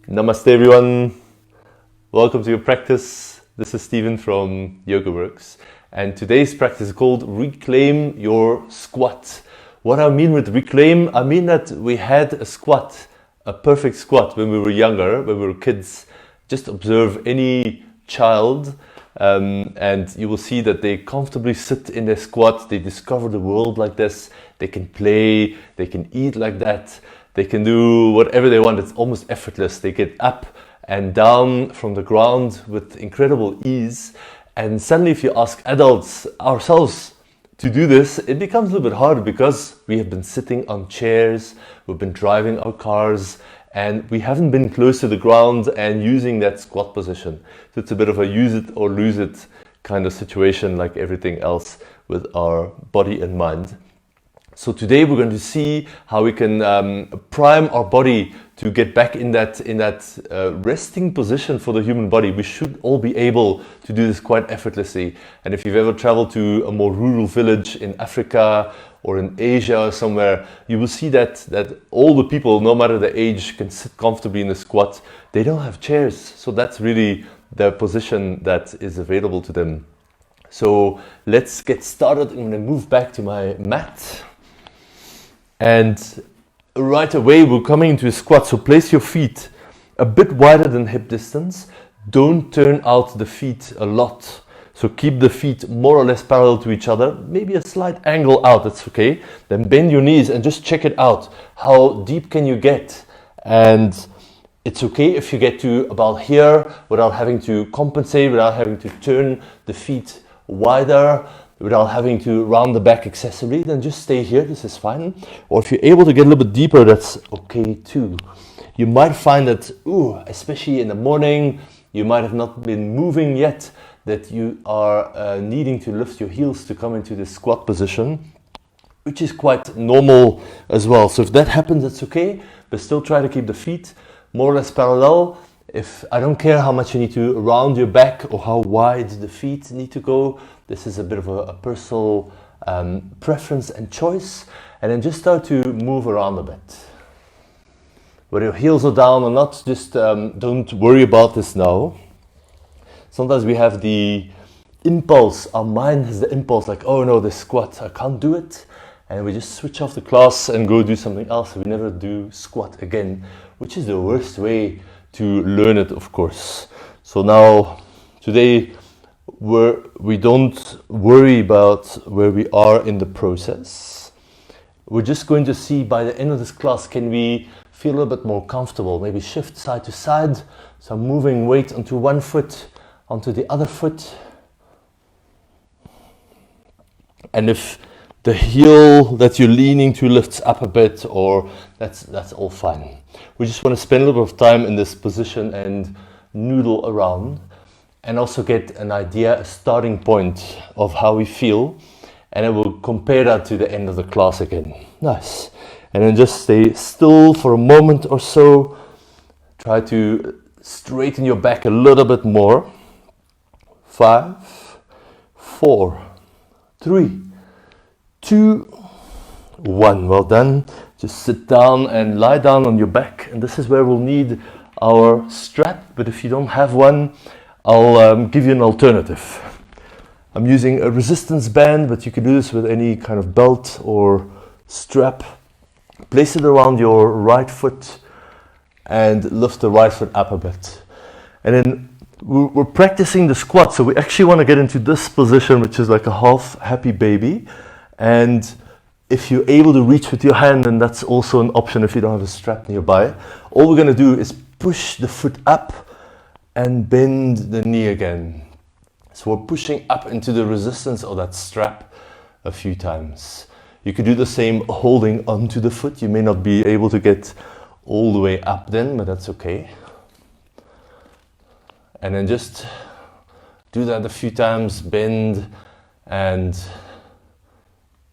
Namaste everyone, welcome to your practice. This is Stephen from YogaWorks and today's practice is called Reclaim Your Squat. What I mean with reclaim, I mean that we had a squat, a perfect squat when we were younger, when we were kids. Just observe any child and you will see that they comfortably sit in their squat, they discover the world like this, they can play, they can eat like that. They can do whatever they want. It's almost effortless. They get up and down from the ground with incredible ease. And suddenly if you ask adults ourselves to do this, it becomes a little bit hard because we have been sitting on chairs, we've been driving our cars, and we haven't been close to the ground and using that squat position. So it's a bit of a use it or lose it kind of situation like everything else with our body and mind. So today we're going to see how we can prime our body to get back in that resting position for the human body. We should all be able to do this quite effortlessly. And if you've ever traveled to a more rural village in Africa or in Asia or somewhere, you will see that all the people, no matter the age, can sit comfortably in the squat. They don't have chairs, so that's really the position that is available to them. So let's get started. I'm going to move back to my mat. And right away we're coming into a squat, so place your feet a bit wider than hip distance. Don't turn out the feet a lot. So keep the feet more or less parallel to each other, maybe a slight angle out, that's okay. Then bend your knees and just check it out. How deep can you get? And it's okay if you get to about here without having to compensate, without having to turn the feet wider, without having to round the back excessively, then just stay here, this is fine. Or if you're able to get a little bit deeper, that's okay too. You might find that, especially in the morning, you might have not been moving yet, that you are needing to lift your heels to come into this squat position, which is quite normal as well. So if that happens, that's okay, but still try to keep the feet more or less parallel. I don't care how much you need to round your back or how wide the feet need to go. This is a bit of a personal preference and choice. And then just start to move around a bit. Whether your heels are down or not, just don't worry about this now. Sometimes we have the impulse, our mind has the impulse like, oh no, this squat, I can't do it. And we just switch off the class and go do something else. We never do squat again, which is the worst way to learn it, of course. So now, today, we don't worry about where we are in the process. We're just going to see by the end of this class, can we feel a little bit more comfortable? Maybe shift side to side. So I'm moving weight onto one foot, onto the other foot. And if the heel that you're leaning to lifts up a bit, or that's all fine. We just want to spend a little bit of time in this position and noodle around and also get an idea, a starting point of how we feel, and then we'll compare that to the end of the class again. Nice. And then just stay still for a moment or so. Try to straighten your back a little bit more. 5, 4, 3, 2, 1. Well done. Just sit down and lie down on your back. And this is where we'll need our strap. But if you don't have one, I'll give you an alternative. I'm using a resistance band, but you can do this with any kind of belt or strap. Place it around your right foot and lift the right foot up a bit. And then we're practicing the squat. So we actually want to get into this position, which is like a half happy baby. And if you're able to reach with your hand, then that's also an option if you don't have a strap nearby. All we're going to do is push the foot up and bend the knee again. So we're pushing up into the resistance of that strap a few times. You could do the same holding onto the foot. You may not be able to get all the way up then, but that's okay. And then just do that a few times, bend and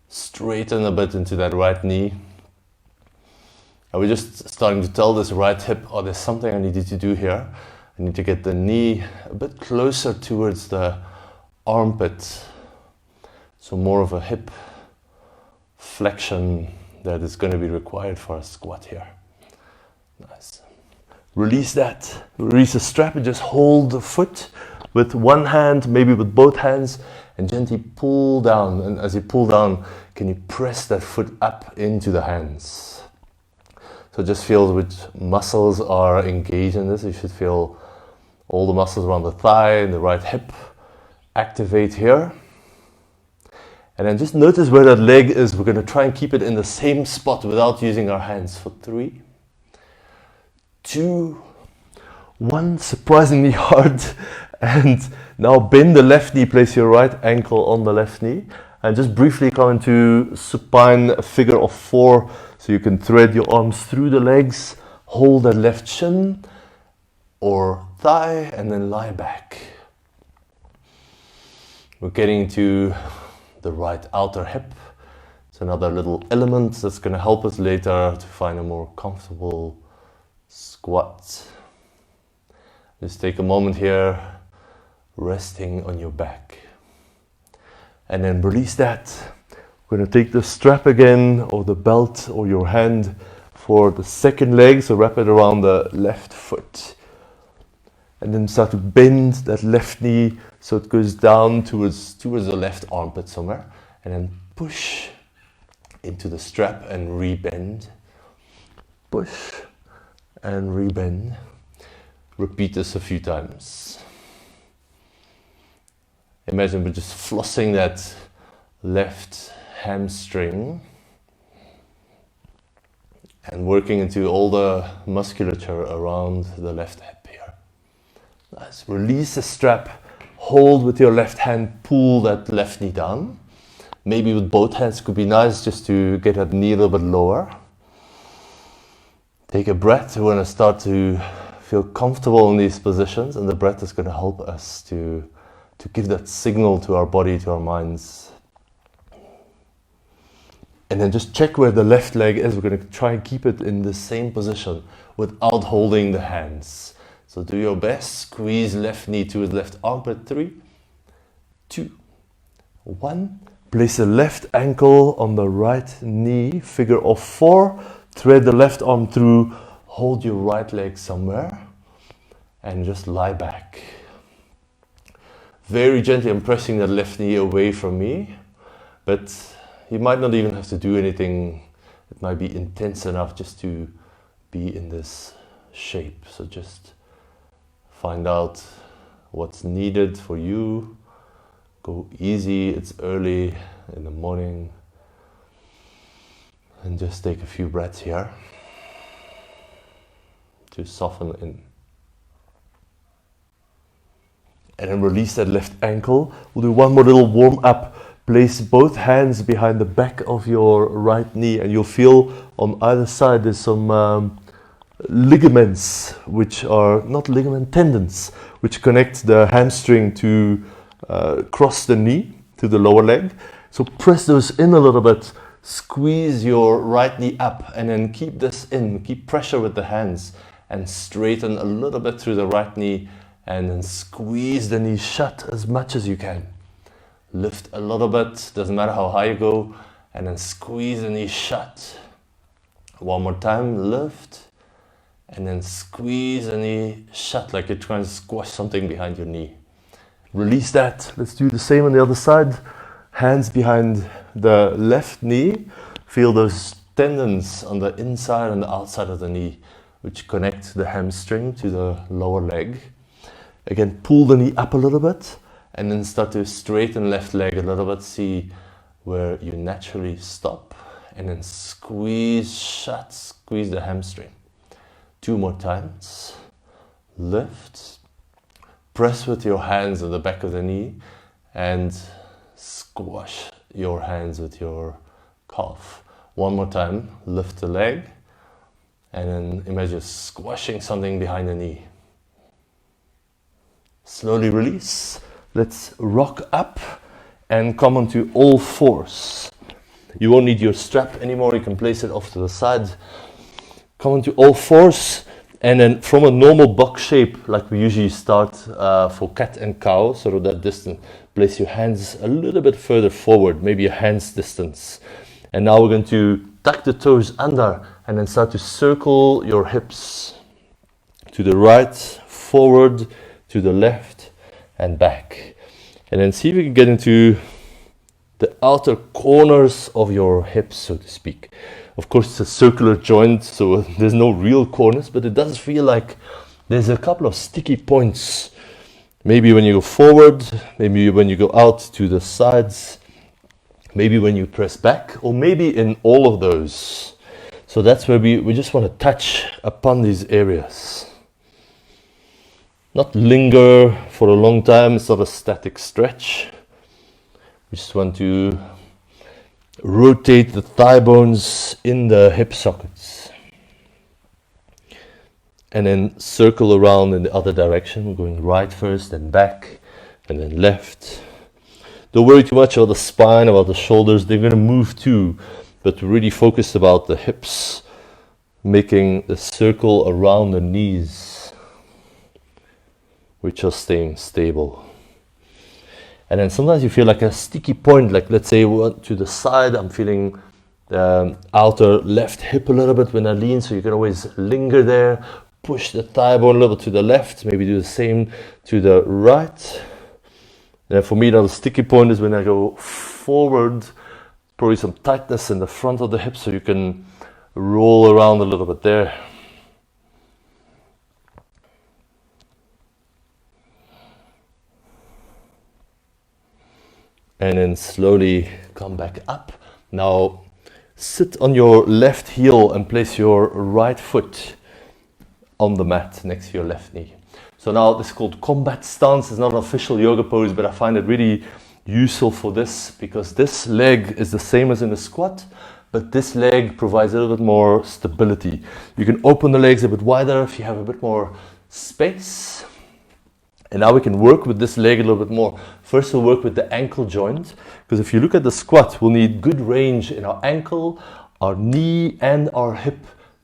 straighten a bit into that right knee. And we're just starting to tell this right hip, oh, there's something I needed to do here. I need to get the knee a bit closer towards the armpit. So more of a hip flexion that is going to be required for a squat here. Nice. Release that. Release the strap and just hold the foot with one hand, maybe with both hands, and gently pull down. And as you pull down, can you press that foot up into the hands? So just feel which muscles are engaged in this. You should feel all the muscles around the thigh and the right hip activate here. And then just notice where that leg is. We're going to try and keep it in the same spot without using our hands for 3, 2, 1. Surprisingly hard. And now bend the left knee, place your right ankle on the left knee, and just briefly come into supine figure of 4. So you can thread your arms through the legs, hold that left shin or thigh, and then lie back. We're getting to the right outer hip. It's another little element that's going to help us later to find a more comfortable squat. Just take a moment here, resting on your back. And then release that. We're going to take the strap again, or the belt, or your hand for the second leg. So wrap it around the left foot. And then start to bend that left knee so it goes down towards the left armpit somewhere. And then push into the strap and rebend. Push and rebend. Repeat this a few times. Imagine we're just flossing that left hamstring and working into all the musculature around the left hip here. Nice. Release the strap, hold with your left hand, pull that left knee down. Maybe with both hands could be nice just to get that knee a little bit lower. Take a breath. We're going to start to feel comfortable in these positions, and the breath is going to help us to give that signal to our body, to our minds. And then just check where the left leg is. We're going to try and keep it in the same position without holding the hands. So do your best. Squeeze left knee to the left armpit. 3, 2, 1. Place the left ankle on the right knee, figure of 4. Thread the left arm through. Hold your right leg somewhere and just lie back. Very gently, I'm pressing that left knee away from me, but you might not even have to do anything. It might be intense enough just to be in this shape. So just find out what's needed for you. Go easy, it's early in the morning. And just take a few breaths here to soften in. And then release that left ankle. We'll do one more little warm up. Place both hands behind the back of your right knee, and you'll feel on either side there's some ligaments, which are not ligament, tendons, which connect the hamstring to cross the knee to the lower leg. So press those in a little bit. Squeeze your right knee up, and then keep this in. Keep pressure with the hands and straighten a little bit through the right knee, and then squeeze the knee shut as much as you can. Lift a little bit, doesn't matter how high you go, and then squeeze the knee shut. One more time, lift, and then squeeze the knee shut like you're trying to squash something behind your knee. Release that. Let's do the same on the other side. Hands behind the left knee. Feel those tendons on the inside and the outside of the knee, which connect the hamstring to the lower leg. Again, pull the knee up a little bit, and then start to straighten left leg a little bit. See where you naturally stop, and then squeeze shut, squeeze the hamstring. 2 more times. Lift. Press with your hands at the back of the knee, and squash your hands with your calf. 1 more time. Lift the leg, and then imagine squashing something behind the knee. Slowly release. Let's rock up and come onto all fours. You won't need your strap anymore. You can place it off to the side. Come onto all fours, and then from a normal box shape, like we usually start for cat and cow, sort of that distance, place your hands a little bit further forward, maybe a hand's distance. And now we're going to tuck the toes under and then start to circle your hips. to the right, forward, to the left, and back. And then see if you can get into the outer corners of your hips, so to speak. Of course, it's a circular joint, so there's no real corners, but it does feel like there's a couple of sticky points. Maybe when you go forward, maybe when you go out to the sides, maybe when you press back, or maybe in all of those. So that's where we just want to touch upon these areas. Not linger for a long time, it's not a static stretch. We just want to rotate the thigh bones in the hip sockets. And then circle around in the other direction. We're going right first, then back, and then left. Don't worry too much about the spine, about the shoulders. They're going to move too, but really focus about the hips, making the circle around the knees, which are staying stable. And then sometimes you feel like a sticky point, like let's say to the side, I'm feeling the outer left hip a little bit when I lean, so you can always linger there. Push the thigh bone a little to the left, maybe do the same to the right. And then for me, the sticky point is when I go forward, probably some tightness in the front of the hip, so you can roll around a little bit there. And then slowly come back up. Now sit on your left heel and place your right foot on the mat next to your left knee. So now this is called combat stance. It's not an official yoga pose, but I find it really useful for this because this leg is the same as in the squat, but this leg provides a little bit more stability. You can open the legs a bit wider if you have a bit more space. And now we can work with this leg a little bit more. First we'll work with the ankle joint, because if you look at the squat, we'll need good range in our ankle, our knee and our hip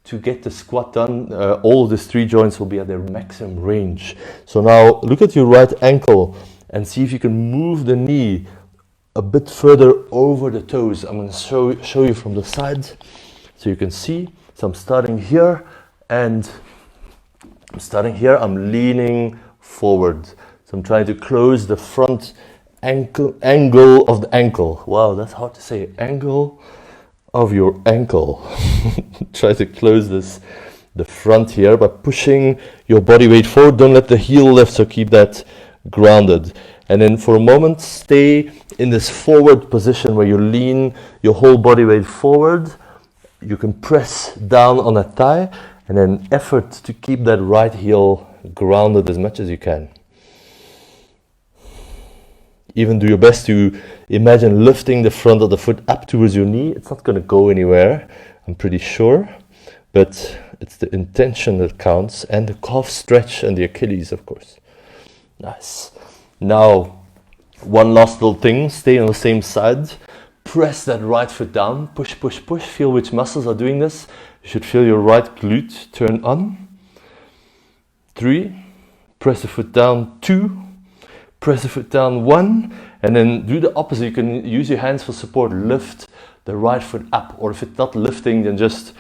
to get the squat done. All of these three joints will be at their maximum range. So now look at your right ankle and see if you can move the knee a bit further over the toes. I'm going to show you from the side so you can see. So I'm starting here and I'm leaning forward. So I'm trying to close the front angle of the ankle. Wow, that's hard to say. Angle of your ankle. Try to close the front here by pushing your body weight forward. Don't let the heel lift, so keep that grounded. And then for a moment, stay in this forward position where you lean your whole body weight forward. You can press down on that thigh and then effort to keep that right heel grounded as much as you can. Even do your best to imagine lifting the front of the foot up towards your knee. It's not going to go anywhere, I'm pretty sure, but it's the intention that counts, and the calf stretch and the Achilles, of course. Nice. Now, one last little thing, stay on the same side. Press that right foot down, push, push, push. Feel which muscles are doing this. You should feel your right glute turn on. 3, press the foot down. 2, press the foot down. 1, and then do the opposite. You can use your hands for support. Lift the right foot up, or if it's not lifting, then just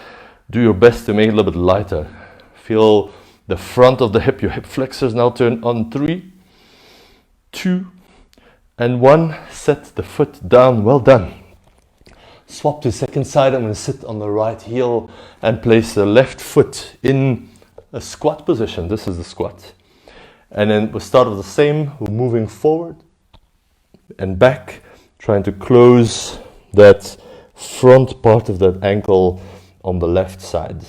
do your best to make it a little bit lighter. Feel the front of the hip, your hip flexors now turn on. 3, 2, and 1. Set the foot down. Well done. Swap to the second side. I'm going to sit on the right heel and place the left foot in a squat position. This is the squat. And then we'll start with the same. We're moving forward and back, trying to close that front part of that ankle on the left side.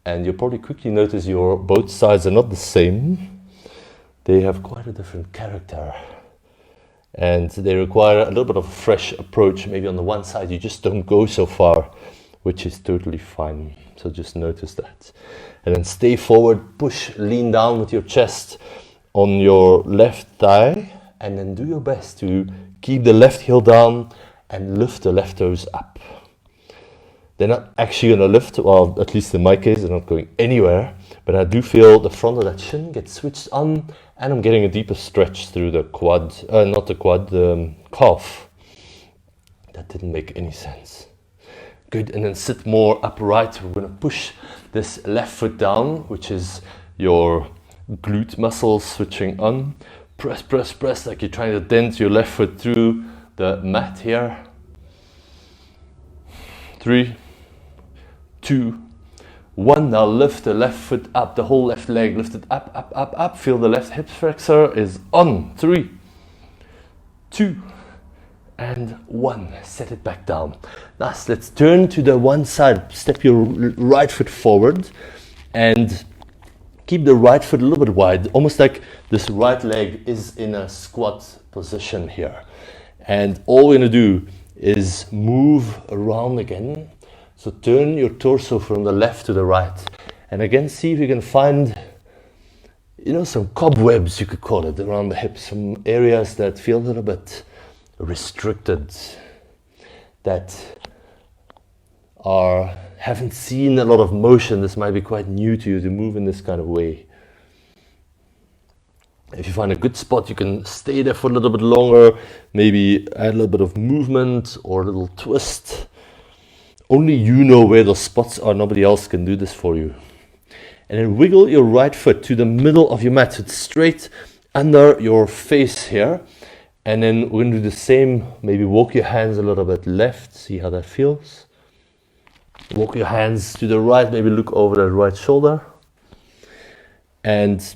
And you'll probably quickly notice your both sides are not the same. They have quite a different character. And they require a little bit of a fresh approach. Maybe on the one side you just don't go so far, which is totally fine. So just notice that. And then stay forward, push, lean down with your chest on your left thigh. And then do your best to keep the left heel down and lift the left toes up. They're not actually going to lift, well, at least in my case, they're not going anywhere. But I do feel the front of that shin get switched on, and I'm getting a deeper stretch through the quad, not the quad, the calf. That didn't make any sense. Good, and then sit more upright. We're going to push this left foot down, which is your glute muscles switching on. Press, press, press, like you're trying to dent your left foot through the mat here. 3, 2, 1. Now lift the left foot up, the whole left leg, lift it up, up, up, up. Feel the left hip flexor is on. 3, 2, and 1. Set it back down. Nice. Let's turn to the one side. Step your right foot forward and keep the right foot a little bit wide, almost like this right leg is in a squat position here. And all we're going to do is move around again. So turn your torso from the left to the right. And again, see if you can find, some cobwebs, you could call it, around the hips, some areas that feel a little bit restricted, that haven't seen a lot of motion. This might be quite new to you to move in this kind of way. If you find a good spot, you can stay there for a little bit longer, maybe add a little bit of movement or a little twist. Only you know where those spots are, nobody else can do this for you. And then wiggle your right foot to the middle of your mat, so it's straight under your face here. And then we're going to do the same, maybe walk your hands a little bit left, see how that feels. Walk your hands to the right, maybe look over that right shoulder. And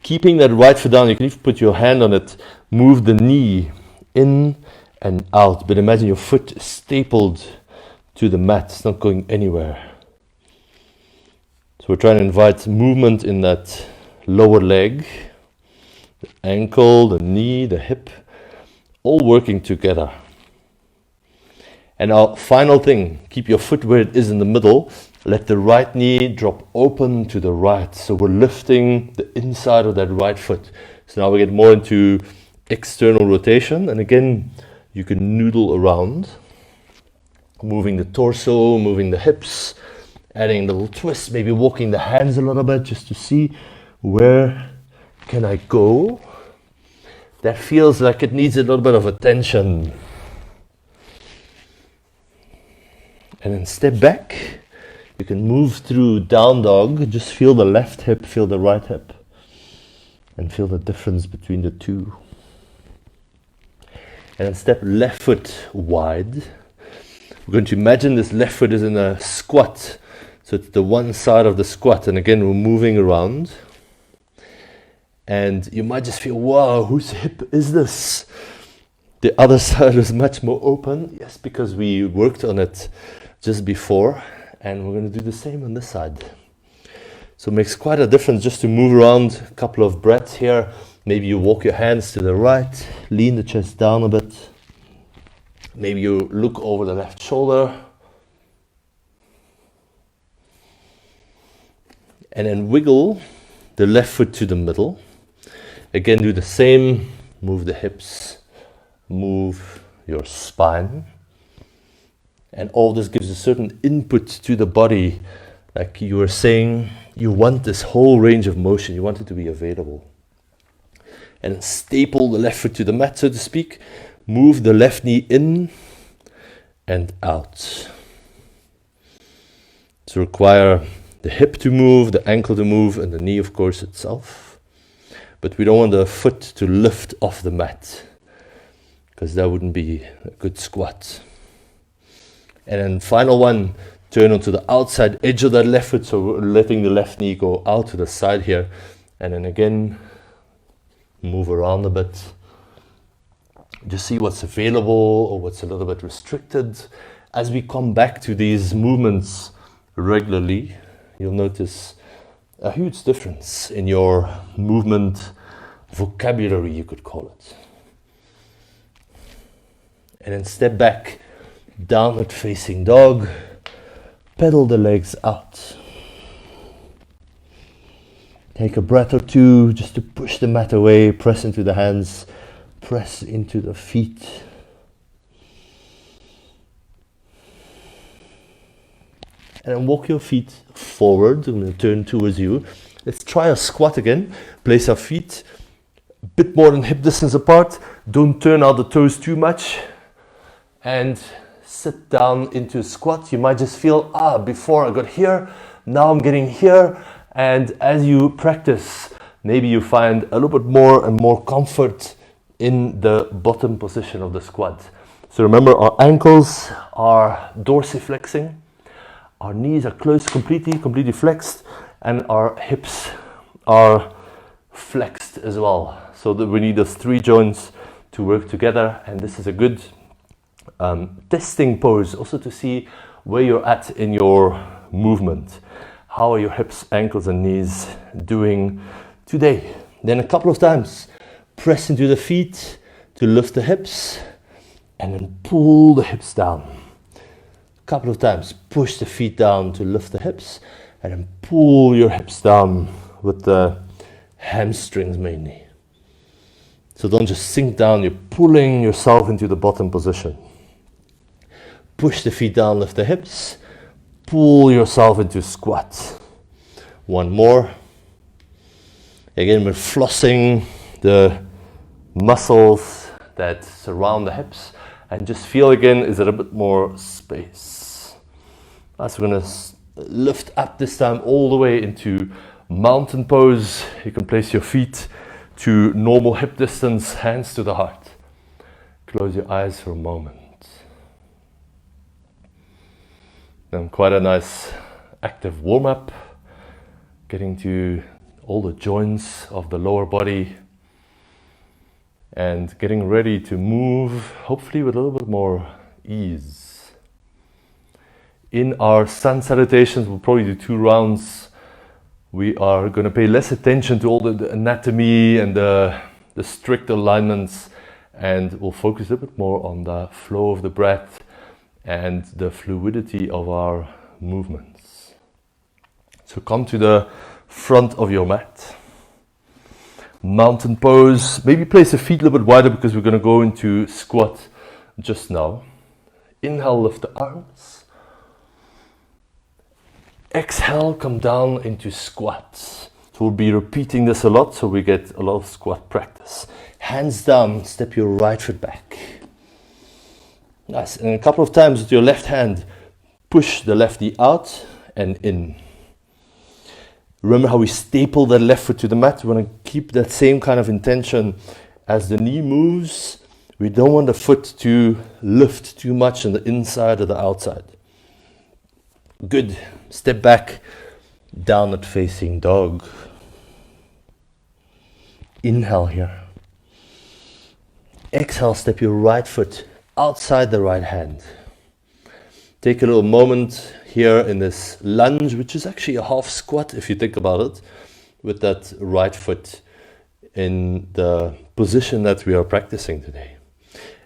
keeping that right foot down, you can even put your hand on it, move the knee in and out. But imagine your foot is stapled to the mat, it's not going anywhere. So we're trying to invite movement in that lower leg, the ankle, the knee, the hip, all working together. And our final thing, keep your foot where it is in the middle. Let the right knee drop open to the right. So we're lifting the inside of that right foot. So now we get more into external rotation. And again, you can noodle around, moving the torso, moving the hips, adding a little twist, maybe walking the hands a little bit just to see where can I go. That feels like it needs a little bit of attention. And then step back. You can move through down dog. Just feel the left hip, feel the right hip. And feel the difference between the two. And then step left foot wide. We're going to imagine this left foot is in a squat. So it's the one side of the squat. And again, we're moving around. And you might just feel, wow, whose hip is this? The other side is much more open. Yes, because we worked on it just before, and we're going to do the same on this side. So it makes quite a difference just to move around a couple of breaths here. Maybe you walk your hands to the right, lean the chest down a bit. Maybe you look over the left shoulder. And then wiggle the left foot to the middle. Again, do the same, move the hips, move your spine. And all this gives a certain input to the body. Like you were saying, you want this whole range of motion. You want it to be available. And staple the left foot to the mat, so to speak. Move the left knee in and out. To require the hip to move, the ankle to move, and the knee, of course, itself. But we don't want the foot to lift off the mat, because that wouldn't be a good squat. And then final one, turn onto the outside edge of that left foot, so we're letting the left knee go out to the side here. And then again, move around a bit. Just see what's available or what's a little bit restricted. As we come back to these movements regularly, you'll notice a huge difference in your movement vocabulary, you could call it. And then step back, downward facing dog, pedal the legs out. Take a breath or two just to push the mat away, press into the hands, press into the feet. And then walk your feet forward. I'm going to turn towards you. Let's try a squat again. Place our feet a bit more than hip distance apart. Don't turn out the toes too much. And sit down into a squat. You might just feel, before I got here, Now I'm getting here, and as you practice, maybe you find a little bit more and more comfort in the bottom position of the squat. So remember, our ankles are dorsiflexing, our knees are closed completely flexed, and our hips are flexed as well. So that we need those three joints to work together, and this is a good testing pose also to see where you're at in your movement. How are your hips, ankles and knees doing today? Then a couple of times press into the feet to lift the hips, and then pull the hips down. A couple of times push the feet down to lift the hips, and then pull your hips down with the hamstrings mainly. So don't just sink down, you're pulling yourself into the bottom position. Push the feet down, lift the hips, pull yourself into squat. One more. Again, we're flossing the muscles that surround the hips, and just feel again, is there a bit more space? As we're going to lift up this time all the way into mountain pose. You can place your feet to normal hip distance, hands to the heart. Close your eyes for a moment. Then quite a nice active warm-up, getting to all the joints of the lower body and getting ready to move, hopefully with a little bit more ease. In our sun salutations, we'll probably do 2 rounds. We are going to pay less attention to all the anatomy and the strict alignments, and we'll focus a bit more on the flow of the breath and the fluidity of our movements. So come to the front of your mat. Mountain pose. Maybe place the feet a little bit wider because we're going to go into squat just now. Inhale, lift the arms. Exhale, come down into squat. So we'll be repeating this a lot so we get a lot of squat practice. Hands down, step your right foot back. Nice. And a couple of times with your left hand, push the left knee out and in. Remember how we staple that left foot to the mat? We want to keep that same kind of intention as the knee moves. We don't want the foot to lift too much on the inside or the outside. Good. Step back, downward facing dog. Inhale here. Exhale, step your right foot outside the right hand. Take a little moment here in this lunge, which is actually a half squat if you think about it, with that right foot in the position that we are practicing today.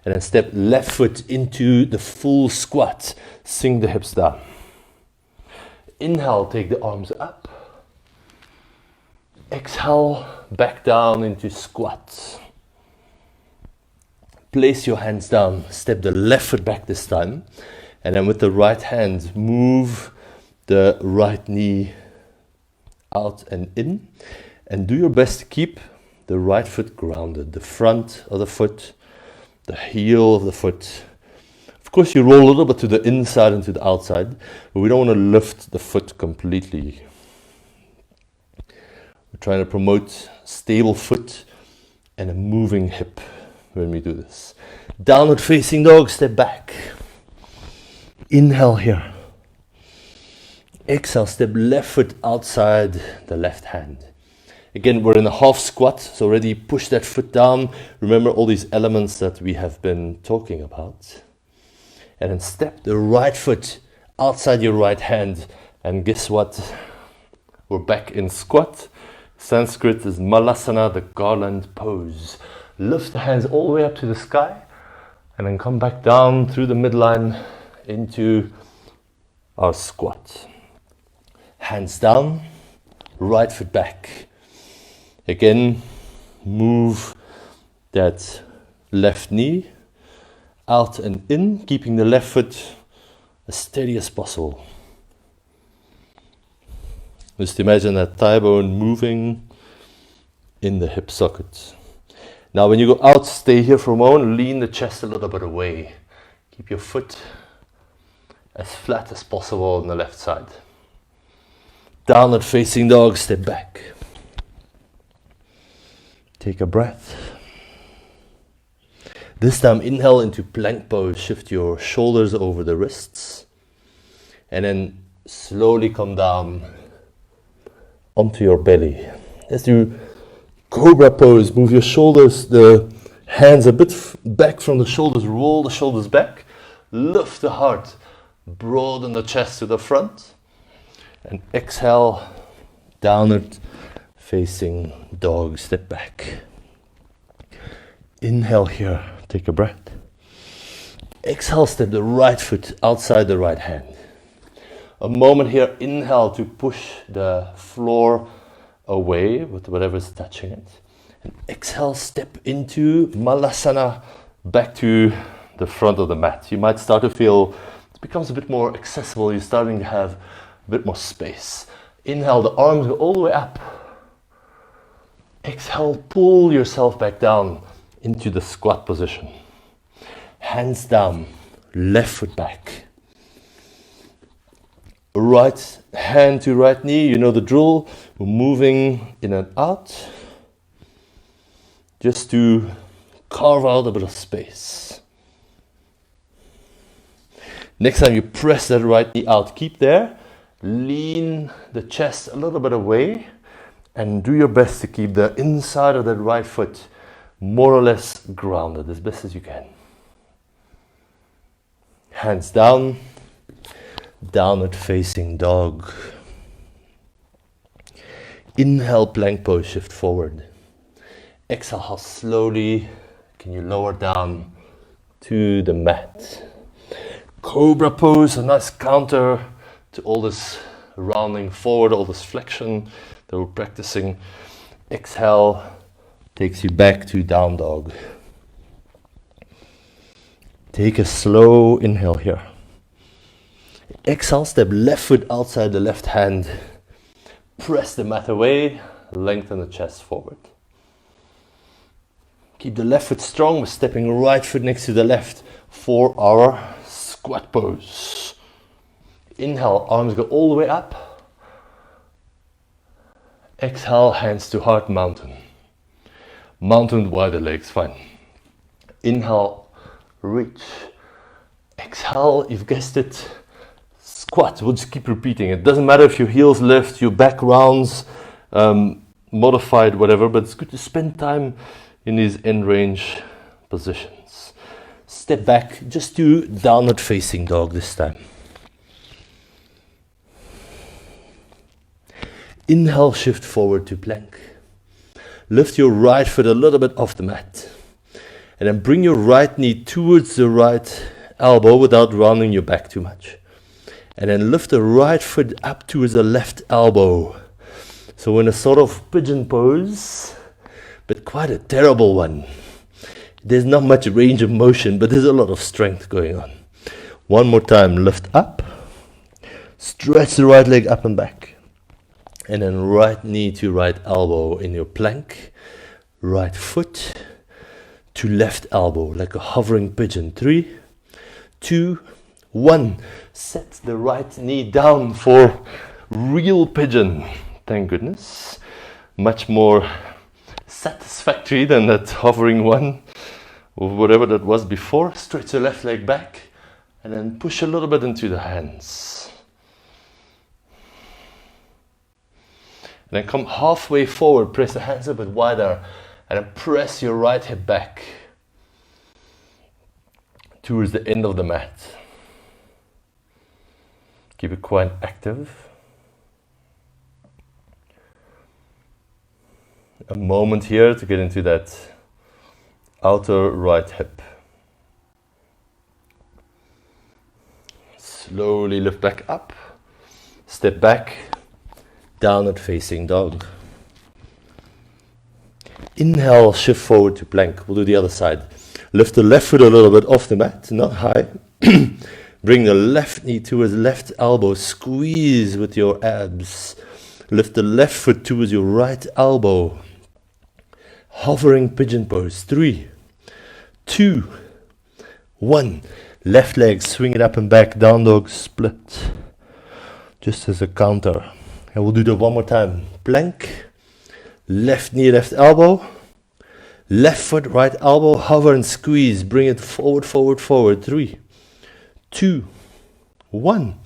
And then step left foot into the full squat. Sink the hips down. Inhale, take the arms up. Exhale, back down into squat. Place your hands down. Step the left foot back this time. And then with the right hand, move the right knee out and in. And do your best to keep the right foot grounded. The front of the foot, the heel of the foot. Of course, you roll a little bit to the inside and to the outside, but we don't want to lift the foot completely. We're trying to promote stable foot and a moving hip when we do this. Downward facing dog, step back. Inhale here. Exhale, step left foot outside the left hand. Again, we're in a half squat, so already push that foot down. Remember all these elements that we have been talking about. And then step the right foot outside your right hand. And guess what? We're back in squat. Sanskrit is Malasana, the garland pose. Lift the hands all the way up to the sky. And then come back down through the midline into our squat. Hands down, right foot back. Again, move that left knee out and in, keeping the left foot as steady as possible. Just imagine that thigh bone moving in the hip socket. Now when you go out, stay here for a moment, lean the chest a little bit away. Keep your foot as flat as possible on the left side. Downward facing dog, step back. Take a breath. This time inhale into plank pose, shift your shoulders over the wrists, and then slowly come down onto your belly. Let's do cobra pose, move your shoulders, the hands a bit back from the shoulders, roll the shoulders back, lift the heart, broaden the chest to the front, and exhale, downward facing dog, step back. Inhale here, take a breath. Exhale, step the right foot outside the right hand. A moment here, inhale to push the floor away with whatever is touching it. And exhale, step into Malasana, back to the front of the mat. You might start to feel it becomes a bit more accessible. You're starting to have a bit more space. Inhale, the arms go all the way up. Exhale, pull yourself back down into the squat position. Hands down, left foot back. Right hand to right knee, you know the drill. We're moving in and out just to carve out a bit of space. Next time you press that right knee out, keep there. Lean the chest a little bit away and do your best to keep the inside of that right foot more or less grounded as best as you can. Hands down, downward facing dog. Inhale, plank pose, shift forward. Exhale, how slowly can you lower down to the mat. Cobra pose, a nice counter to all this rounding forward, all this flexion that we're practicing. Exhale takes you back to down dog. Take a slow inhale here. Exhale, step left foot outside the left hand. Press the mat away, lengthen the chest forward. Keep the left foot strong, we're stepping right foot next to the left for our squat pose. Inhale, arms go all the way up. Exhale, hands to heart, mountain. Mountain, wider legs, fine. Inhale, reach. Exhale, you've guessed it, squat. We'll just keep repeating. It doesn't matter if your heels lift, your back rounds, modified, whatever, but it's good to spend time in these end range positions. Step back, just do downward facing dog this time. Inhale, shift forward to plank. Lift your right foot a little bit off the mat. And then bring your right knee towards the right elbow without rounding your back too much. And then lift the right foot up towards the left elbow. So in a sort of pigeon pose, but quite a terrible one. There's not much range of motion, but there's a lot of strength going on. One more time, lift up. Stretch the right leg up and back. And then right knee to right elbow in your plank. Right foot to left elbow, like a hovering pigeon. 3, 2, 1. Set the right knee down for real pigeon. Thank goodness. Much more satisfactory than that hovering one, or whatever that was before. Stretch the left leg back, and then push a little bit into the hands. And then come halfway forward, press the hands a bit wider, and then press your right hip back towards the end of the mat. Keep it quite active. A moment here to get into that outer right hip. Slowly lift back up, step back, downward facing dog. Inhale, shift forward to plank. We'll do the other side. Lift the left foot a little bit off the mat, not high. Bring the left knee towards left elbow. Squeeze with your abs. Lift the left foot towards your right elbow. Hovering pigeon pose. 3, 2, 1. Left leg, swing it up and back. Down dog, split. Just as a counter. And we'll do that one more time. Plank, left knee, left elbow, left foot, right elbow, hover and squeeze. Bring it forward, forward, forward. 3, 2, 1.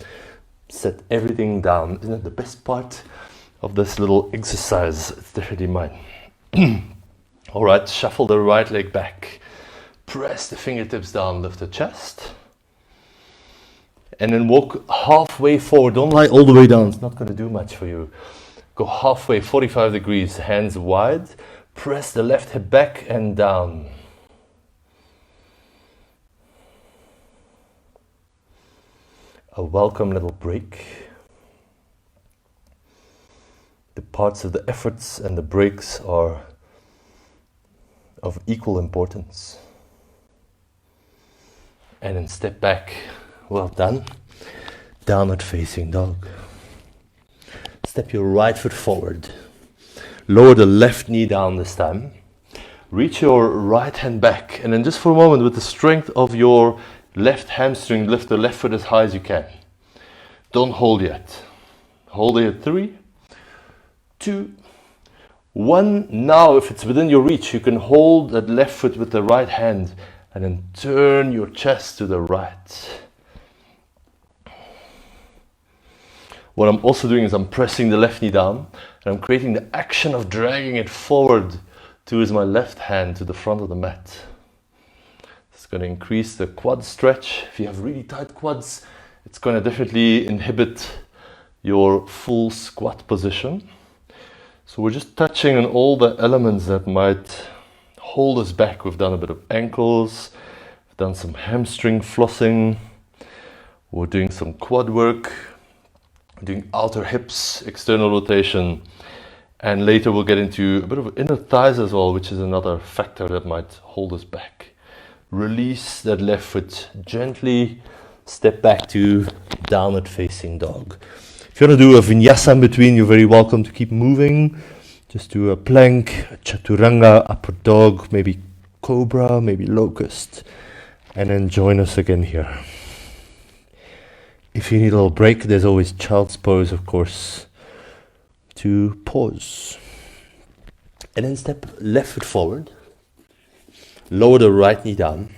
Set everything down. Isn't it the best part of this little exercise? It's definitely mine. All right, shuffle the right leg back. Press the fingertips down, lift the chest. And then walk halfway forward. Don't lie all the way down. It's not going to do much for you. Go halfway, 45 degrees, hands wide. Press the left hip back and down. A welcome little break. The parts of the efforts and the breaks are of equal importance. And then step back. Well done. Downward facing dog. Step your right foot forward. Lower the left knee down this time. Reach your right hand back. And then just for a moment, with the strength of your left hamstring, lift the left foot as high as you can. Don't hold yet. Hold it at 3, 2, 1. Now, if it's within your reach, you can hold that left foot with the right hand and then turn your chest to the right. What I'm also doing is I'm pressing the left knee down and I'm creating the action of dragging it forward towards my left hand to the front of the mat. It's going to increase the quad stretch. If you have really tight quads, it's going to definitely inhibit your full squat position. So we're just touching on all the elements that might hold us back. We've done a bit of ankles, we've done some hamstring flossing, we're doing some quad work, we're doing outer hips, external rotation, and later we'll get into a bit of inner thighs as well, which is another factor that might hold us back. Release that left foot gently, step back to downward facing dog. If you want to do a vinyasa in between, you're very welcome to keep moving. Just do a plank, a chaturanga, upper dog, maybe cobra, maybe locust, and then join us again here. If you need a little break, there's always child's pose, of course, to pause. And then step left foot forward, lower the right knee down,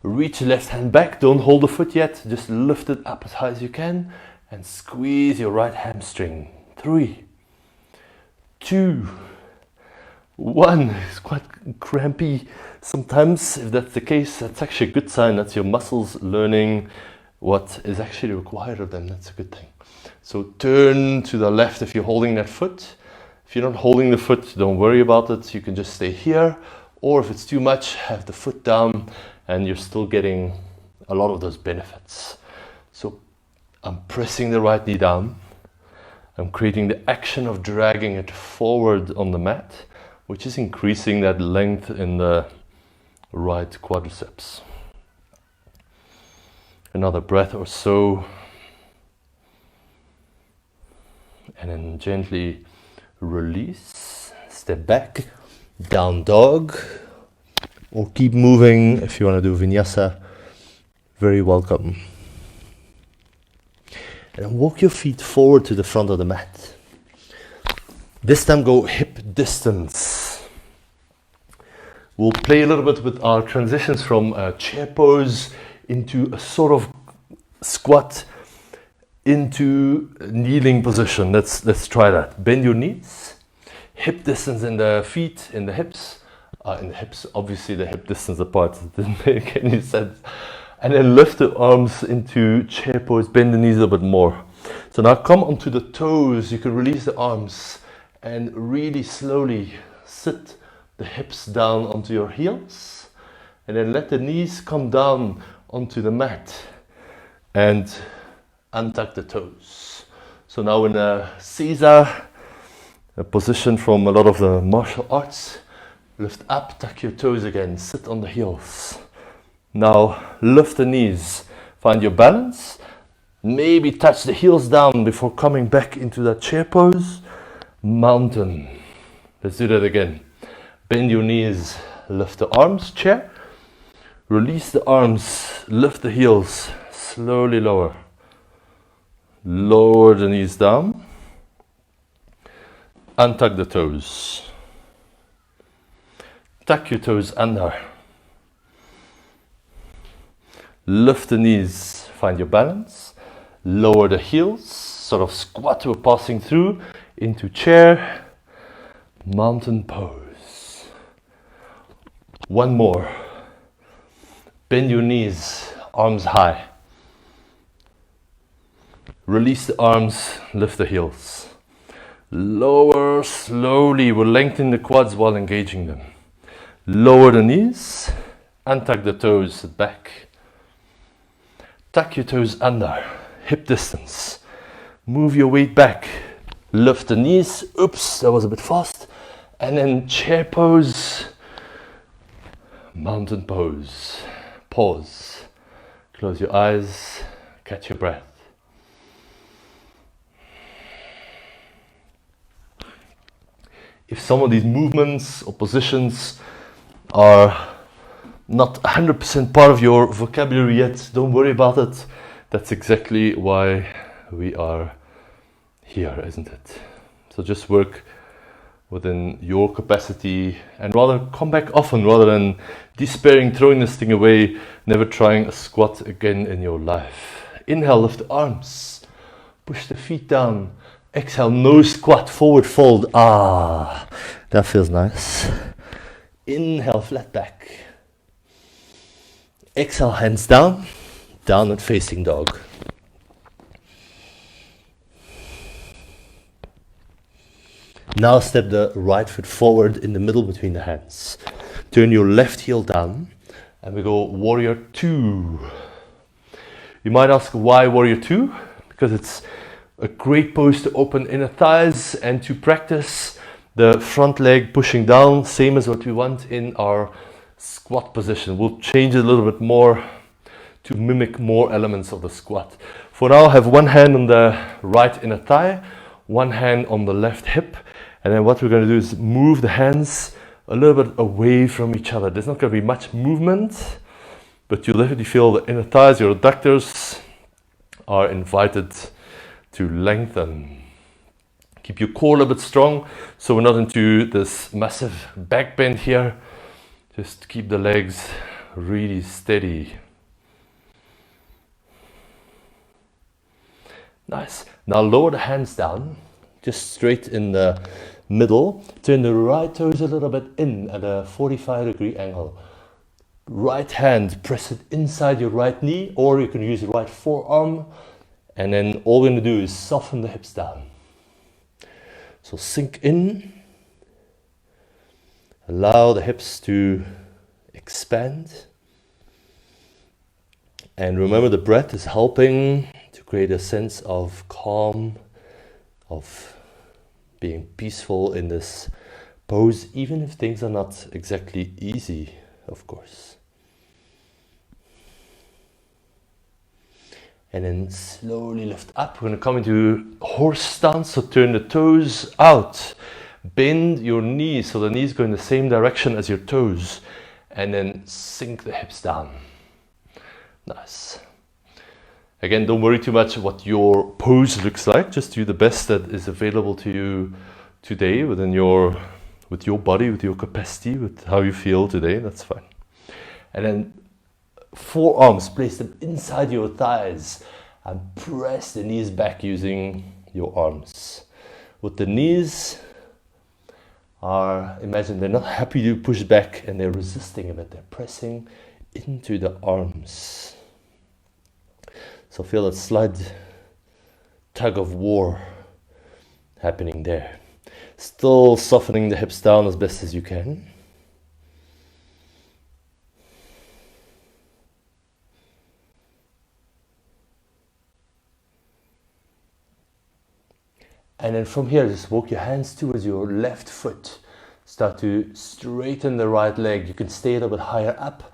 reach the left hand back, don't hold the foot yet, just lift it up as high as you can, and squeeze your right hamstring. 3, 2, 1. It's quite crampy sometimes. If that's the case, that's actually a good sign. That's your muscles learning what is actually required of them. That's a good thing. So turn to the left if you're holding that foot. If you're not holding the foot, don't worry about it. You can just stay here. Or if it's too much, have the foot down and you're still getting a lot of those benefits. So I'm pressing the right knee down. I'm creating the action of dragging it forward on the mat, which is increasing that length in the right quadriceps. Another breath or so. And then gently release, step back, down dog, or keep moving if you want to do vinyasa. Very welcome. And walk your feet forward to the front of the mat. This time go hip distance. We'll play a little bit with our transitions from a chair pose into a sort of squat into a kneeling position. Let's try that. Bend your knees, hip distance in the feet, in the hips. Obviously the hip distance apart. It didn't make any sense. And then lift the arms into chair pose, bend the knees a little bit more. So now come onto the toes. You can release the arms and really slowly sit the hips down onto your heels. And then let the knees come down onto the mat and untuck the toes. So now in a Caesar, a position from a lot of the martial arts, lift up, tuck your toes again, sit on the heels. Now lift the knees, find your balance, maybe touch the heels down before coming back into that chair pose. Mountain. Let's do that again. Bend your knees, lift the arms, chair. Release the arms, lift the heels, slowly lower. Lower the knees down. Untuck the toes. Tuck your toes under. Lift the knees, find your balance. Lower the heels, sort of squat, we're passing through into chair, mountain pose. One more. Bend your knees, arms high. Release the arms, lift the heels. Lower slowly, we're lengthening the quads while engaging them. Lower the knees, untuck the toes, sit back. Tuck your toes under, hip distance. Move your weight back, lift the knees. Oops, that was a bit fast. And then chair pose, mountain pose. Pause, close your eyes, catch your breath. If some of these movements or positions are not 100% part of your vocabulary yet, don't worry about it. That's exactly why we are here, isn't it? So just work within your capacity and rather come back often rather than despairing, throwing this thing away, never trying a squat again in your life. Inhale, lift the arms, push the feet down. Exhale, no squat, forward fold. Ah, that feels nice. Inhale, flat back. Exhale, hands down, downward facing dog. Now step the right foot forward in the middle between the hands. Turn your left heel down and we go warrior two. You might ask why warrior two? Because it's a great pose to open inner thighs and to practice the front leg pushing down, same as what we want in our squat position. We'll change it a little bit more to mimic more elements of the squat. For now, have one hand on the right inner thigh, one hand on the left hip, and then what we're going to do is move the hands a little bit away from each other. There's not going to be much movement, but you'll definitely feel the inner thighs, your adductors are invited to lengthen. Keep your core a little bit strong so we're not into this massive back bend here. Just keep the legs really steady. Nice. Now lower the hands down, just straight in the middle. Turn the right toes a little bit in at a 45-degree angle. Right hand, press it inside your right knee, or you can use the right forearm. And then all we're going to do is soften the hips down. So sink in. Allow the hips to expand. And remember, the breath is helping to create a sense of calm, of being peaceful in this pose, even if things are not exactly easy, of course. And then slowly lift up. We're going to come into horse stance, so turn the toes out. Bend your knees, so the knees go in the same direction as your toes. And then sink the hips down. Nice. Again, don't worry too much what your pose looks like. Just do the best that is available to you today with your body, with your capacity, with how you feel today. That's fine. And then forearms, place them inside your thighs and press the knees back using your arms. With the knees imagine they're not happy to push back and they're resisting a bit. They're pressing into the arms. So feel that slight tug of war happening there. Still softening the hips down as best as you can. And then from here, just walk your hands towards your left foot. Start to straighten the right leg. You can stay a little bit higher up,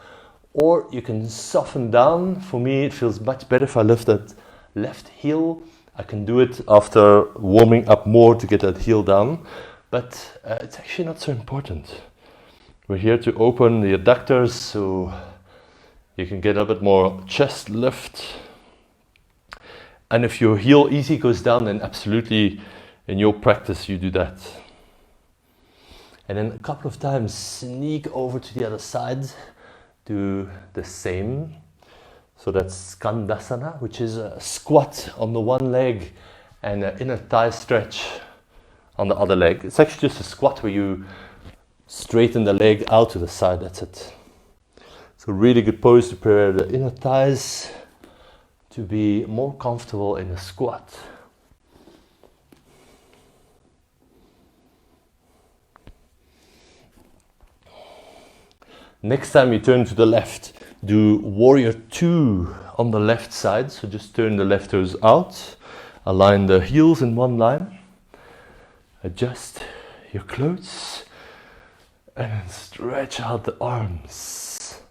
or you can soften down. For me, it feels much better if I lift that left heel. I can do it after warming up more to get that heel down, but it's actually not so important. We're here to open the adductors so you can get a bit more chest lift. And if your heel easy goes down, then absolutely in your practice you do that. And then a couple of times sneak over to the other side. Do the same. So that's Kandasana, which is a squat on the one leg and an inner thigh stretch on the other leg. It's actually just a squat where you straighten the leg out to the side, that's it. So really good pose to prepare the inner thighs to be more comfortable in a squat. Next time you turn to the left, do warrior 2 on the left side. So just turn the left toes out, align the heels in one line, adjust your clothes, and then stretch out the arms.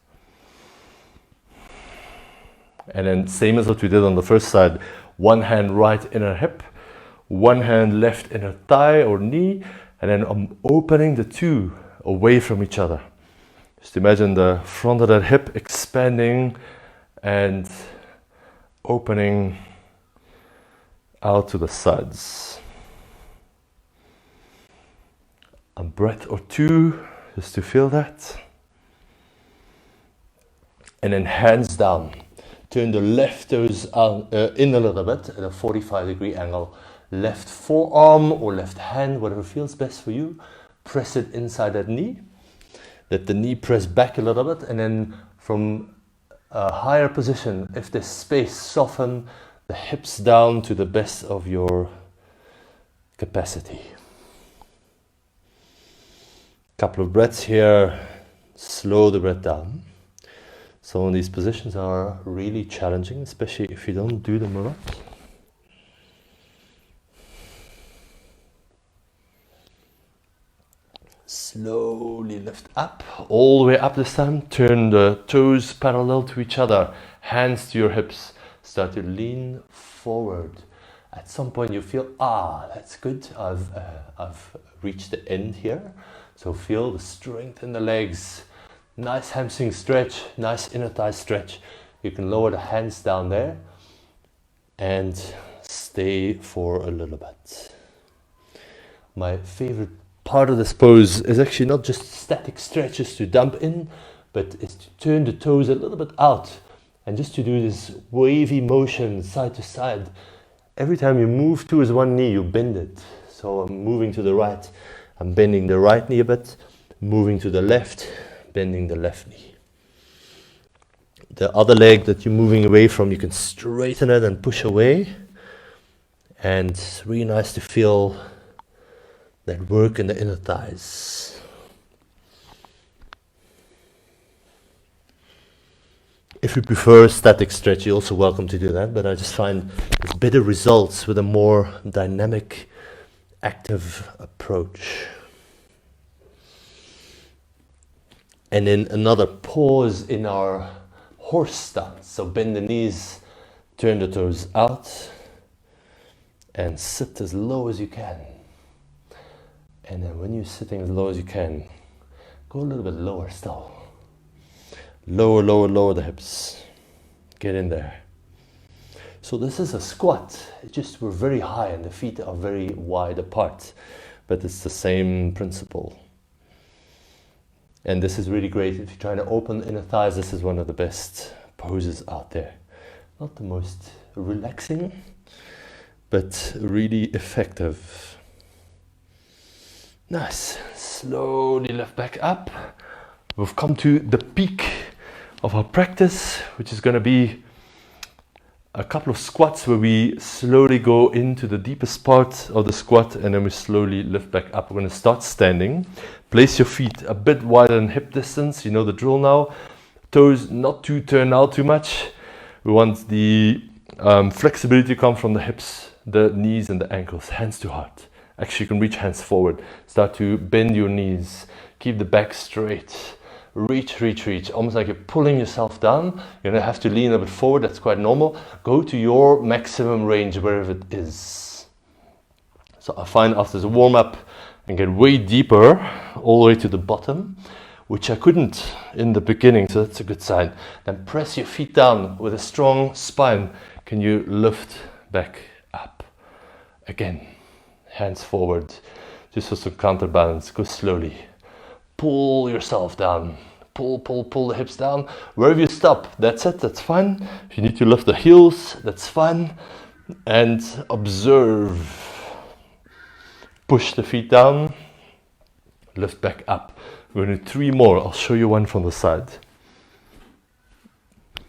And then same as what we did on the first side, one hand right inner hip, one hand left inner thigh or knee, and then I'm opening the two away from each other. Just imagine the front of that hip expanding and opening out to the sides. A breath or two just to feel that. And then hands down. Turn the left toes in a little bit at a 45-degree angle. Left forearm or left hand, whatever feels best for you. Press it inside that knee. Let the knee press back a little bit, and then from a higher position, if there's space, soften the hips down to the best of your capacity. Couple of breaths here, slow the breath down. Some of these positions are really challenging, especially if you don't do them a lot. Slowly lift up, all the way up this time. Turn the toes parallel to each other, hands to your hips. Start to lean forward. At some point you feel, that's good. I've reached the end here. So feel the strength in the legs. Nice hamstring stretch, nice inner thigh stretch. You can lower the hands down there and stay for a little bit. My favorite part of this pose is actually not just static stretches to dump in, but it's to turn the toes a little bit out and just to do this wavy motion side to side. Every time you move towards one knee, you bend it. So I'm moving to the right, I'm bending the right knee a bit, moving to the left, bending the left knee. The other leg that you're moving away from, you can straighten it and push away. And it's really nice to feel that work in the inner thighs. If you prefer static stretch, you're also welcome to do that, but I just find there's better results with a more dynamic, active approach. And then another pause in our horse stance. So bend the knees, turn the toes out, and sit as low as you can. And then when you're sitting as low as you can, go a little bit lower still. Lower, lower, lower the hips. Get in there. So this is a squat. It's just we're very high and the feet are very wide apart. But it's the same principle. And this is really great. If you're trying to open inner thighs, this is one of the best poses out there. Not the most relaxing, but really effective. Nice. Slowly lift back up. We've come to the peak of our practice, which is going to be a couple of squats where we slowly go into the deepest part of the squat and then we slowly lift back up. We're going to start standing. Place your feet a bit wider than hip distance. You know the drill now. Toes not too turned out too much. We want the flexibility to come from the hips, the knees and the ankles. Hands to heart. Actually, you can reach hands forward. Start to bend your knees. Keep the back straight. Reach, reach, reach. Almost like you're pulling yourself down. You're going to have to lean a bit forward. That's quite normal. Go to your maximum range, wherever it is. So I find after the warm-up and get way deeper, all the way to the bottom, which I couldn't in the beginning, so that's a good sign. Then press your feet down with a strong spine. Can you lift back up? Again. Hands forward, just for some counterbalance. Go slowly. pull yourself down. Pull the hips down. Wherever you stop, that's it, that's fine. If you need to lift the heels, that's fine. And observe. Push the feet down. Lift back up. We're going to do 3 more. I'll show you one from the side.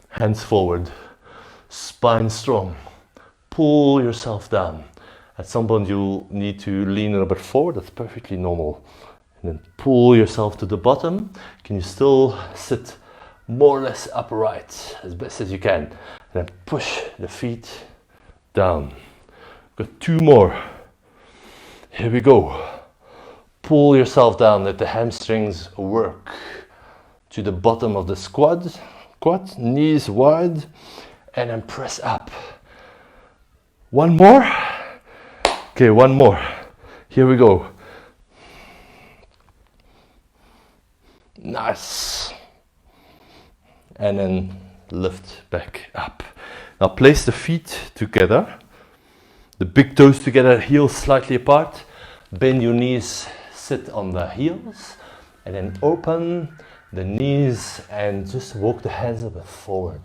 Hands forward. Spine strong. Pull yourself down. At some point you'll need to lean a little bit forward. That's perfectly normal. And then pull yourself to the bottom. Can you still sit more or less upright as best as you can? And then push the feet down. Got 2 more. Here we go. Pull yourself down, let the hamstrings work. To the bottom of the quad, knees wide, and then press up. 1 more. Okay, 1 more. Here we go. Nice. And then lift back up. Now place the feet together. The big toes together, heels slightly apart. Bend your knees, sit on the heels. And then open the knees and just walk the hands a bit forward.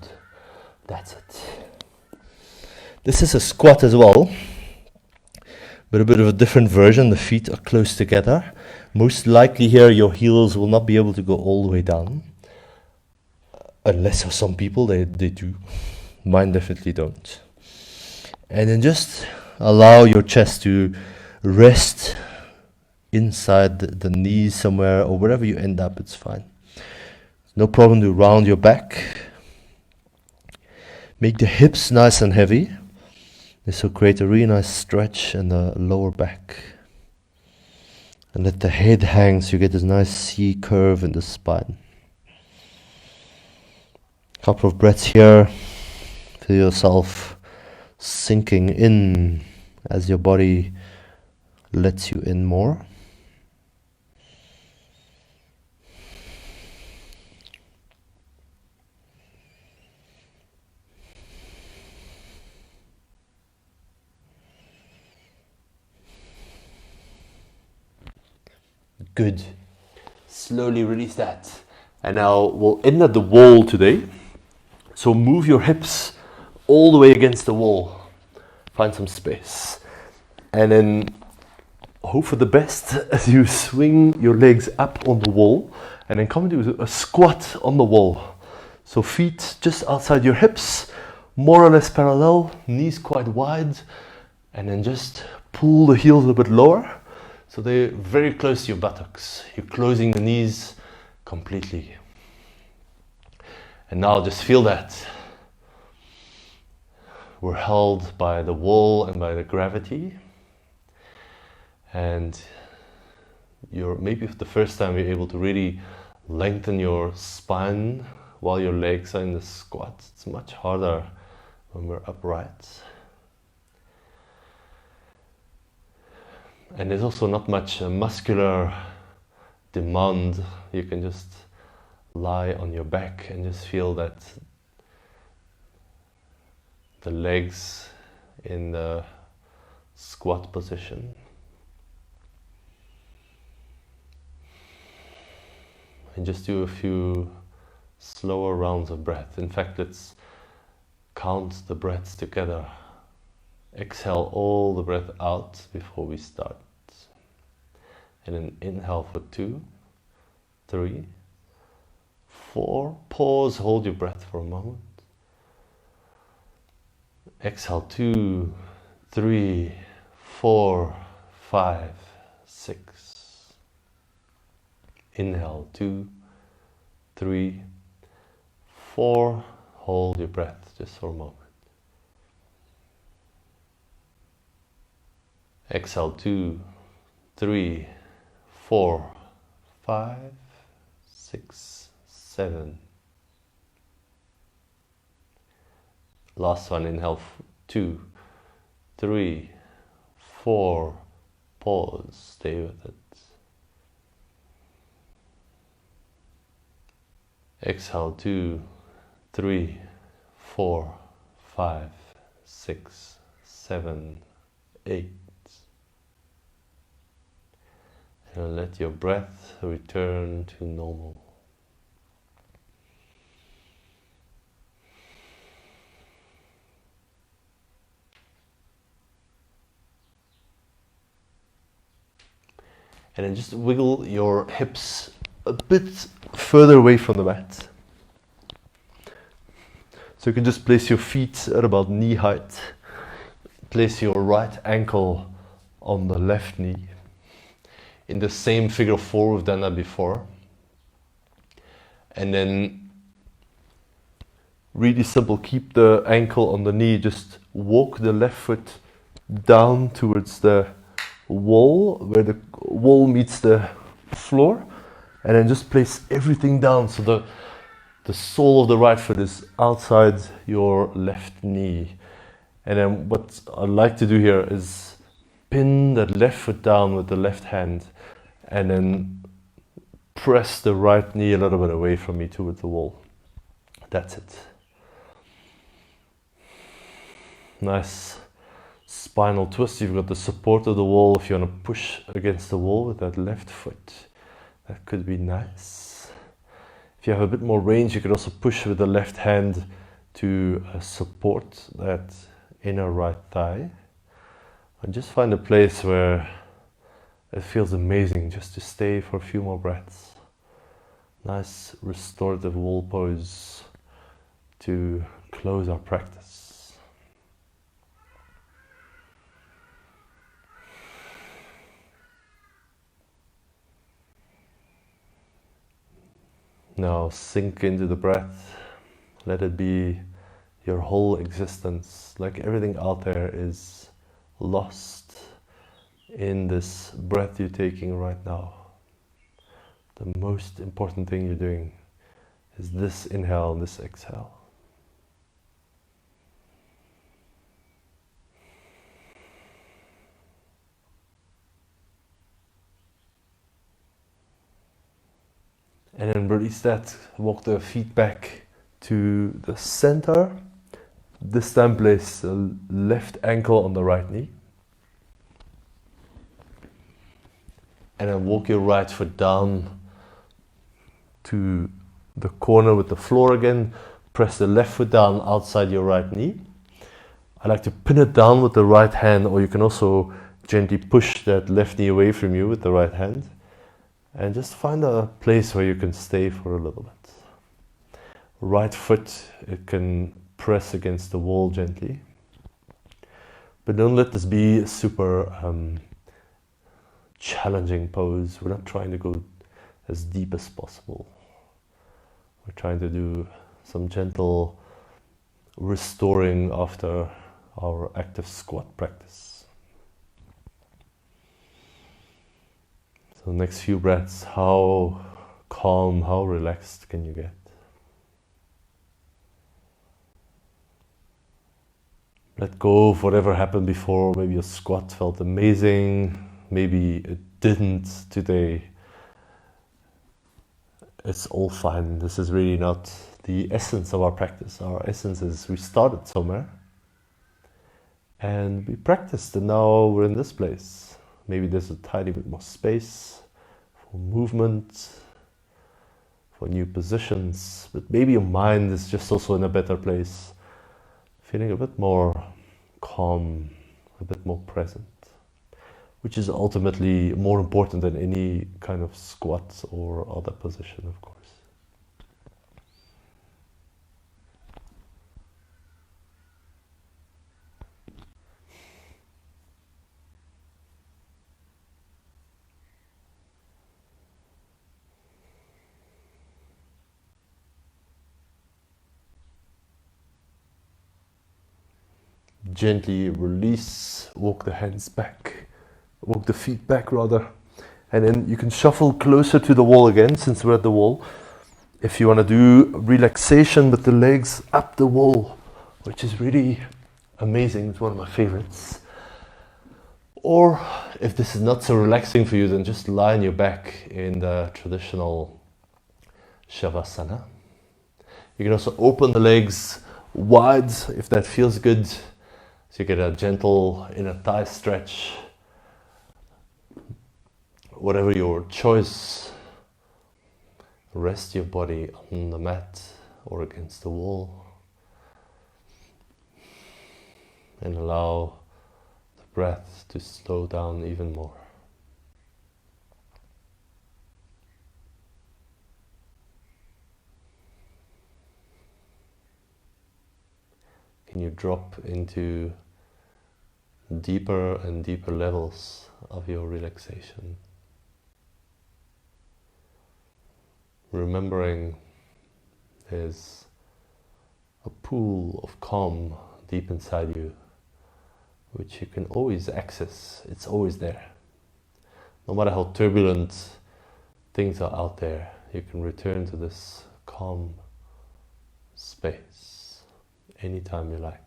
That's it. This is a squat as well, but a bit of a different version. The feet are close together. Most likely here your heels will not be able to go all the way down. Unless for some people they do. Mine definitely don't. And then just allow your chest to rest inside the knees somewhere, or wherever you end up, it's fine. No problem to round your back. Make the hips nice and heavy. This will create a really nice stretch in the lower back. And let the head hang so you get this nice C curve in the spine. Couple of breaths here. Feel yourself sinking in as your body lets you in more. Good. Slowly release that. And now we'll end at the wall today. So move your hips all the way against the wall. Find some space. And then hope for the best as you swing your legs up on the wall. And then come to a squat on the wall. So feet just outside your hips, more or less parallel, knees quite wide. And then just pull the heels a bit lower. So they're very close to your buttocks. You're closing the knees completely. And now just feel that. We're held by the wall and by the gravity. And maybe for the first time you're able to really lengthen your spine while your legs are in the squat. It's much harder when we're upright. And there's also not much muscular demand. You can just lie on your back and just feel that the legs in the squat position. And just do a few slower rounds of breath. In fact, let's count the breaths together. Exhale all the breath out before we start. And then inhale for 2, 3, 4. Pause, hold your breath for a moment. Exhale 2, 3, 4, 5, 6. Inhale 2, 3, 4. Hold your breath just for a moment. Exhale 2, 3, 4, 5, 6, 7. Last one, inhale 2, 3, 4. Pause, stay with it. Exhale 2, 3, 4, 5, 6, 7, 8. And let your breath return to normal. And then just wiggle your hips a bit further away from the mat. So you can just place your feet at about knee height. Place your right ankle on the left knee. In the same figure 4 we've done that before. And then, really simple, keep the ankle on the knee. Just walk the left foot down towards the wall, where the wall meets the floor, and then just place everything down so the sole of the right foot is outside your left knee. And then what I like to do here is pin that left foot down with the left hand and then press the right knee a little bit away from me towards the wall. That's it. Nice spinal twist. You've got the support of the wall if you want to push against the wall with that left foot. That could be nice. If you have a bit more range, you could also push with the left hand to support that inner right thigh. And just find a place where it feels amazing just to stay for a few more breaths. Nice restorative wall pose to close our practice. Now sink into the breath. Let it be your whole existence. Like everything out there is lost in this breath you're taking right now. The most important thing you're doing is this inhale and this exhale. And then release that, walk the feet back to the center. This time place the left ankle on the right knee. And then walk your right foot down to the corner with the floor again. Press the left foot down outside your right knee. I like to pin it down with the right hand, or you can also gently push that left knee away from you with the right hand. And just find a place where you can stay for a little bit. Right foot, it can press against the wall gently. But don't let this be a super challenging pose. We're not trying to go as deep as possible. We're trying to do some gentle restoring after our active squat practice. So next few breaths, how calm, how relaxed can you get? Let go of whatever happened before. Maybe your squat felt amazing, maybe it didn't today. It's all fine. This is really not the essence of our practice. Our essence is we started somewhere and we practiced, and now we're in this place. Maybe there's a tiny bit more space for movement, for new positions, but maybe your mind is just also in a better place, feeling a bit more calm, a bit more present, which is ultimately more important than any kind of squat or other position, of course. Gently release, walk the hands back, walk the feet back rather, and then you can shuffle closer to the wall again since we're at the wall. If you want to do relaxation with the legs up the wall, which is really amazing, it's one of my favorites. Or if this is not so relaxing for you, then just lie on your back in the traditional Shavasana. You can also open the legs wide if that feels good. So you get a gentle inner thigh stretch. whatever your choice, rest your body on the mat or against the wall and allow the breath to slow down even more. Can you drop into deeper and deeper levels of your relaxation? Remembering there's a pool of calm deep inside you, which you can always access. It's always there. No matter how turbulent things are out there, you can return to this calm space anytime you like.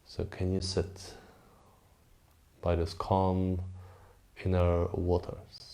So can you sit by this calm inner waters?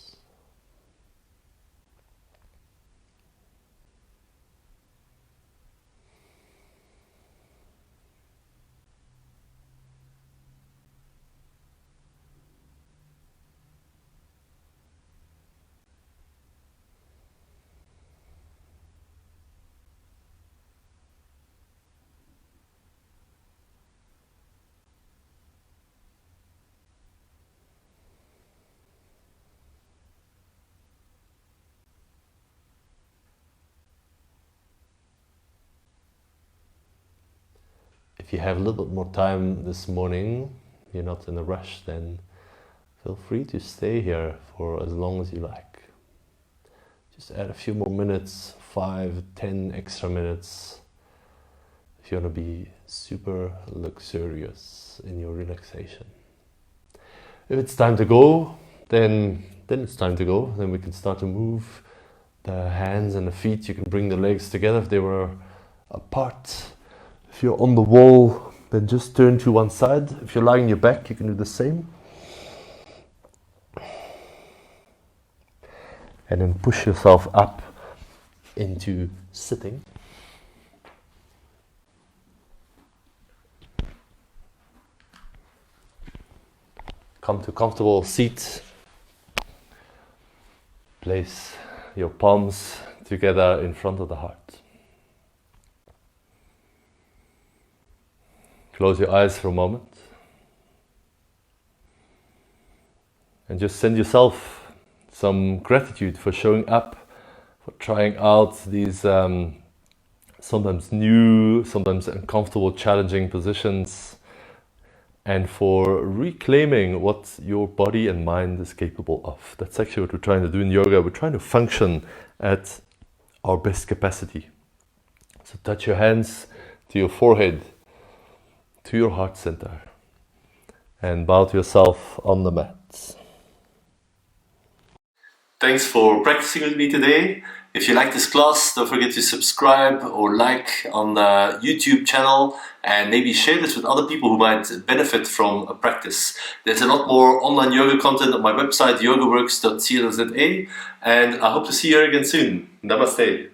If you have a little bit more time this morning, you're not in a rush, then feel free to stay here for as long as you like. Just add a few more minutes, 5, 10 extra minutes, if you want to be super luxurious in your relaxation. If it's time to go, then it's time to go. Then we can start to move the hands and the feet. You can bring the legs together if they were apart. If you're on the wall, then just turn to one side. If you're lying on your back, you can do the same. And then push yourself up into sitting. Come to a comfortable seat. Place your palms together in front of the heart. Close your eyes for a moment and just send yourself some gratitude for showing up, for trying out these sometimes new, sometimes uncomfortable, challenging positions, and for reclaiming what your body and mind is capable of. That's actually what we're trying to do in yoga. We're trying to function at our best capacity. So touch your hands to your forehead, to your heart center, and bow to yourself on the mat. Thanks for practicing with me today. If you like this class, don't forget to subscribe or like on the YouTube channel, and maybe share this with other people who might benefit from a practice. There's a lot more online yoga content on my website, yogaworks.co.za, and I hope to see you again soon. Namaste.